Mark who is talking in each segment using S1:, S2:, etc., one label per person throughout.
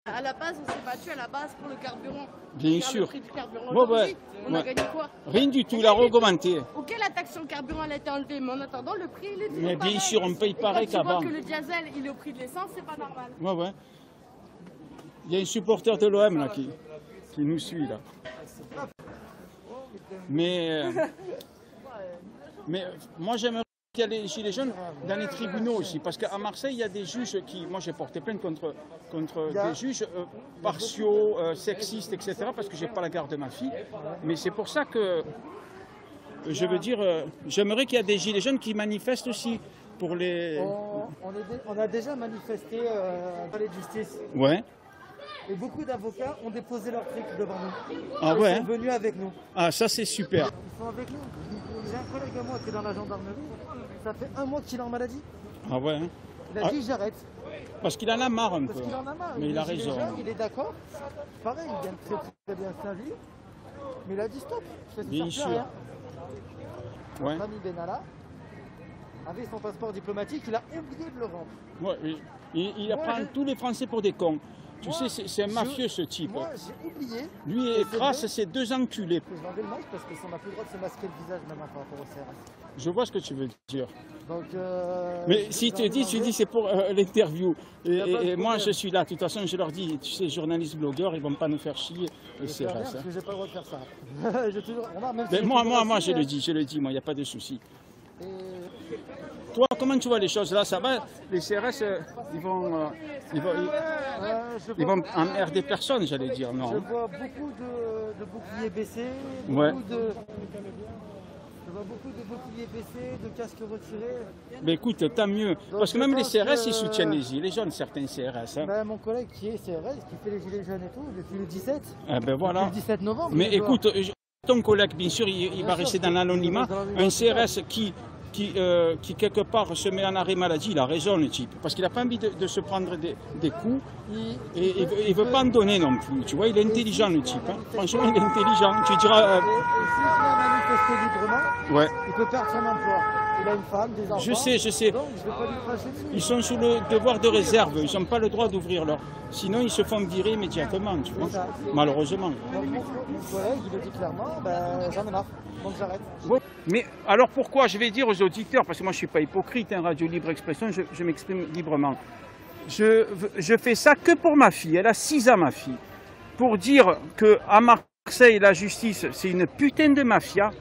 S1: À la base, on s'est battu à la base pour le carburant.
S2: Bien sûr.
S1: Le prix du carburant aujourd'hui, on a gagné quoi?
S2: Rien du tout, il a augmenté.
S1: Ok, la taxe sur le carburant elle a été enlevée, mais en attendant, le prix il est toujours
S2: Mais bien
S1: pareil.
S2: sûr, on paye pareil qu'avant.
S1: Que le diesel il est au prix de l'essence, c'est pas normal.
S2: Ouais. Il y a un supporter de l'OM là qui nous suit là. Mais moi j'aimerais qu'il y ait les gilets jaunes dans les tribunaux aussi, parce qu'à Marseille il y a des juges qui, moi j'ai porté plainte contre des juges partiaux, sexistes, etc. parce que j'ai pas la garde de ma fille. Mais c'est pour ça que je veux dire, j'aimerais qu'il y ait des gilets jaunes qui manifestent aussi pour les.
S3: On a déjà manifesté dans palais de justice.
S2: Ouais.
S3: Et beaucoup d'avocats ont déposé leur truc devant nous.
S2: Ah
S3: Ils
S2: ouais.
S3: sont venus avec nous.
S2: Ah ça c'est super.
S3: Ils sont avec nous. J'ai un collègue à moi qui est dans la gendarmerie. Ça fait 1 mois qu'il est en maladie.
S2: Ah ouais.
S3: Il a dit j'arrête.
S2: Parce qu'il en a marre un peu.
S3: Parce qu'il en a marre.
S2: Mais il a raison.
S3: Il est d'accord. Pareil, il gagne très bien sa vie. Mais il a dit stop. Ça ne
S2: Bien
S3: sert
S2: sûr.
S3: plus à rien.
S2: Ouais.
S3: Rami Benalla avait son passeport diplomatique, il a oublié de le rendre.
S2: Ouais, il apprend tous les Français pour des cons. Tu sais, c'est un mafieux ce type.
S3: Moi, j'ai oublié.
S2: Lui et Crasse, c'est 2 enculés.
S3: Je vendais le masque parce qu'on n'a plus le droit de se masquer le visage même par rapport au CRS.
S2: Je vois ce que tu veux dire.
S3: Donc,
S2: mais si tu dis c'est pour l'interview. Et moi, je suis là. De toute façon, je leur dis, tu sais, journalistes, blogueurs, ils ne vont pas nous faire chier. Et c'est vrai, ça.
S3: Parce que j'ai pas le droit de faire ça.
S2: Mais moi, je le dis, moi, il n'y a pas de souci. Toi, comment tu vois les choses là? Ça va? Les CRS, ils vont emmerder personne, j'allais dire, non?
S3: Je vois beaucoup de boucliers baissés,
S2: Ouais.
S3: Je vois beaucoup de boucliers baissés, de casques retirés.
S2: Mais écoute, tant mieux.
S3: Donc,
S2: parce que même les CRS, ils soutiennent les gilets jaunes, certains CRS. Hein.
S3: Ben, mon collègue qui est CRS, qui fait les gilets jaunes et tout, depuis le 17.
S2: Ah ben voilà.
S3: Depuis le 17 novembre.
S2: Mais écoute, ton collègue, bien sûr, il va rester dans l'anonymat. Un CRS qui quelque part se met en arrêt maladie, il a raison le type, parce qu'il n'a pas envie de se prendre des coups et il ne veut pas en donner non plus, tu vois, il est intelligent le type, hein. Franchement il est intelligent, tu diras...
S3: Et s'il vient manifester librement,
S2: ouais.
S3: il peut perdre son emploi, il a une femme, des enfants,
S2: je sais,
S3: donc je vais pas lui cracher dessus.
S2: Ils sont sous le devoir de réserve, ils n'ont pas le droit d'ouvrir leur... Sinon ils se font virer immédiatement, tu vois, malheureusement.
S3: Donc mon collègue, il le dit clairement, ben, j'en ai marre, donc j'arrête.
S2: Bon. Mais alors pourquoi, je vais dire aux auditeurs, parce que moi je ne suis pas hypocrite, hein, Radio Libre Expression, je m'exprime librement. Je fais ça que pour ma fille, elle a 6 ans ma fille, pour dire qu'à Marseille, la justice, c'est une putain de mafia,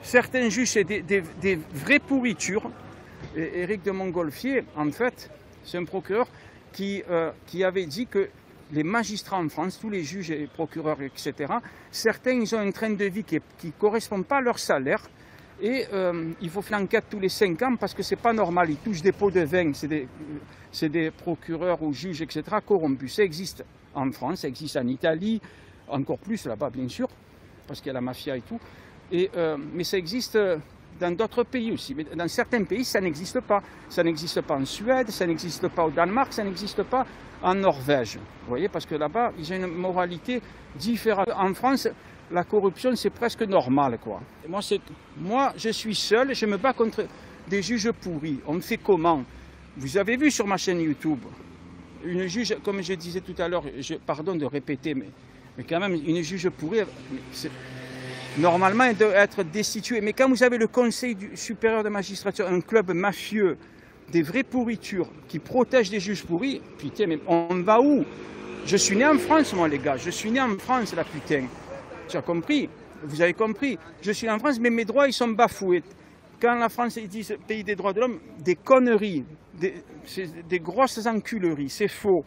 S2: certains juges, c'est des vraies pourritures. Et Éric de Montgolfier, en fait, c'est un procureur qui avait dit que les magistrats en France, tous les juges et procureurs, etc., certains, ils ont un train de vie qui ne correspond pas à leur salaire. Et il faut faire l'enquête tous les 5 ans parce que c'est pas normal. Ils touchent des pots de vin, c'est des procureurs ou juges, etc., corrompus. Ça existe en France, ça existe en Italie, encore plus là-bas, bien sûr, parce qu'il y a la mafia et tout. Mais ça existe dans d'autres pays aussi. Mais dans certains pays, ça n'existe pas. Ça n'existe pas en Suède, ça n'existe pas au Danemark, ça n'existe pas en Norvège. Vous voyez, parce que là-bas, ils ont une moralité différente. En France, la corruption, c'est presque normal, quoi. Et moi, je suis seul, je me bats contre des juges pourris. On fait comment? Vous avez vu sur ma chaîne YouTube, une juge, comme je disais tout à l'heure, pardon de répéter, mais quand même, une juge pourrie, normalement, elle doit être destituée. Mais quand vous avez le Conseil supérieur de magistrature, un club mafieux, des vraies pourritures, qui protège des juges pourris, putain, mais on va où? Je suis né en France, moi, les gars. Je suis né en France, la putain. Tu as compris? Vous avez compris? Je suis en France, mais mes droits, ils sont bafoués. Quand la France dit pays des droits de l'homme, des conneries, des grosses enculeries, c'est faux.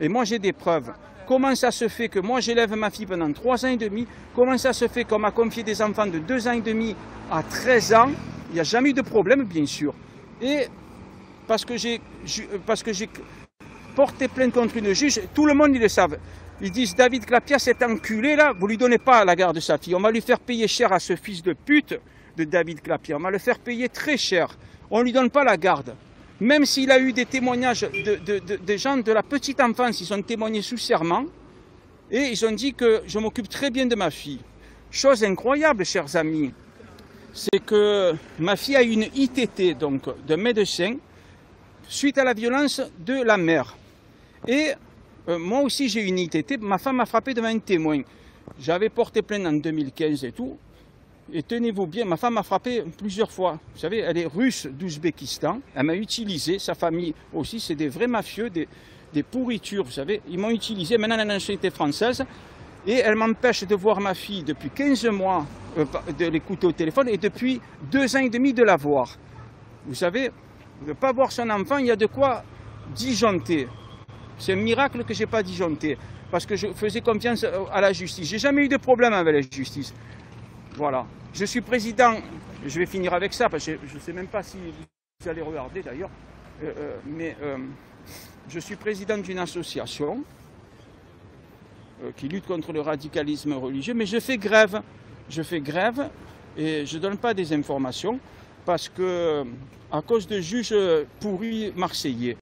S2: Et moi, j'ai des preuves. Comment ça se fait que moi, j'élève ma fille pendant 3 ans et demi? Comment ça se fait qu'on m'a confié des enfants de 2 ans et demi à 13 ans? Il n'y a jamais eu de problème, bien sûr. Et parce que j'ai porté plainte contre une juge, tout le monde, ils le savent. Ils disent, David Clapiat, cet enculé là, vous ne lui donnez pas la garde de sa fille. On va lui faire payer cher à ce fils de pute de David Clapiat. On va le faire payer très cher. On ne lui donne pas la garde. Même s'il a eu des témoignages de gens de la petite enfance, ils ont témoigné sous serment. Et ils ont dit que je m'occupe très bien de ma fille. Chose incroyable, chers amis, c'est que ma fille a eu une ITT, donc d'un médecin, suite à la violence de la mère. Et moi aussi j'ai une ITT, ma femme m'a frappé devant un témoin. J'avais porté plainte en 2015 et tout. Et tenez-vous bien, ma femme m'a frappé plusieurs fois. Vous savez, elle est russe d'Ouzbékistan. Elle m'a utilisé, sa famille aussi, c'est des vrais mafieux, des pourritures, vous savez. Ils m'ont utilisé, maintenant elle a la nationalité française. Et elle m'empêche de voir ma fille depuis 15 mois, de l'écouter au téléphone, et depuis 2 ans et demi de la voir. Vous savez, ne pas voir son enfant, il y a de quoi disjoncter. C'est un miracle que je n'ai pas disjoncté, parce que je faisais confiance à la justice. J'ai jamais eu de problème avec la justice. Voilà. Je suis président, je vais finir avec ça, parce que je ne sais même pas si vous allez regarder d'ailleurs, mais je suis président d'une association qui lutte contre le radicalisme religieux, mais je fais grève. Je fais grève et je ne donne pas des informations parce que, à cause de juges pourris marseillais.